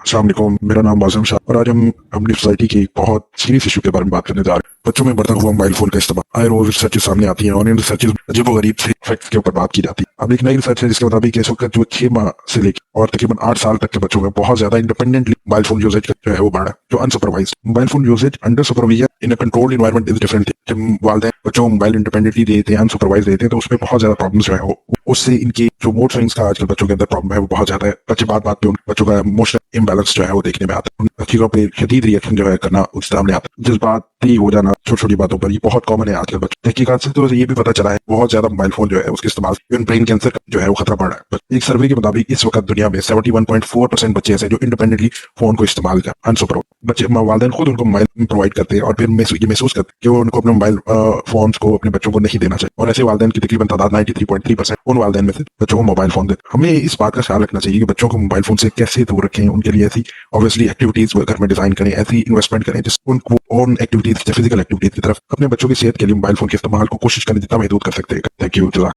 अस्सलाम वालेकुम, मेरा नाम बाज़म शाह और आज हम अपनी सोसाइटी के एक बहुत सीरियस इशू के बारे में बात करने जा रहे हैं। बच्चों में बढ़ता हुआ मोबाइल फोन का इस्तेमाल। आए रोज रिसर्च सामने आती है और इन रिसर्च अजीबोगरीब से फैक्ट्स के ऊपर बात की जाती है। अब एक नई रिसर्च है जिसके मुताबिक इस वक्त जो 6 माह से लेकर और तकरीबन 8 साल तक के बच्चों में बहुत ज्यादा इंडिपेंडेंटली मोबाइल फोन यूजेज जो है वो बढ़ा है। जो unsupervised mobile phone usage under supervision in a controlled environment is different. जब वालिदैन बच्चों को मोबाइल इंडिपेंडेंटली देते हैं, अनसुपरवाइज देते हैं, तो उसमें बहुत ज्यादा प्रॉब्लम्स जो है वो उससे इनकी जो मूड स्विंग्स का आजकल बच्चों के अंदर प्रॉब्लम है वो बहुत ज्यादा है। बच्चे बात बात पे उन बच्चों का इमोशनल इम्बैलेंस जो है वो देखने में आता है। उन चीजों पे शदीद रिएक्शन जो है करना उसके सामने आता है। जज्बाती हो जाना छोटी छोटी बातों पर, ये बहुत कॉमन है आजकल बच्चों। तहकीकात से तो ये भी पता चला है बहुत ज्यादा मोबाइल फोन जो है उसके इस्तेमाल से ब्रेन कैंसर का जो है वो खतरा बढ़ रहा है। एक सर्वे के मुताबिक इस वक्त दुनिया में 71.4% बच्चे ऐसे जो इंडिपेंडेंटली फोन को इस्तेमाल कर अनसुपर बच्चे वालिदैन खुद उनको मोबाइल प्रोवाइड करते हैं और फिर ये महसूस करते हैं कि वो उनको अपने मोबाइल फोन को अपने बच्चों को नहीं देना चाहिए। और ऐसे वालिदैन की तकरीबन तादाद 93.3% उन वालिदैन में से बच्चों को मोबाइल फोन देते। हमें इस बात का ख्याल रखना चाहिए कि बच्चों को मोबाइल फोन से कैसे दूर रखें। उनके लिए ऐसी ऑब्वियसली एक्टिविटीज घर में डिजाइन करें, ऐसी इन्वेस्टमेंट करें जिससे उनको ऑन एक्टिविटीज फिजिकल एक्टिविटीज की तरफ अपने बच्चों की सेहत के लिए मोबाइल फोन के इस्तेमाल को कोशिश करने जितना महदूद कर सकते हैं। Thank you.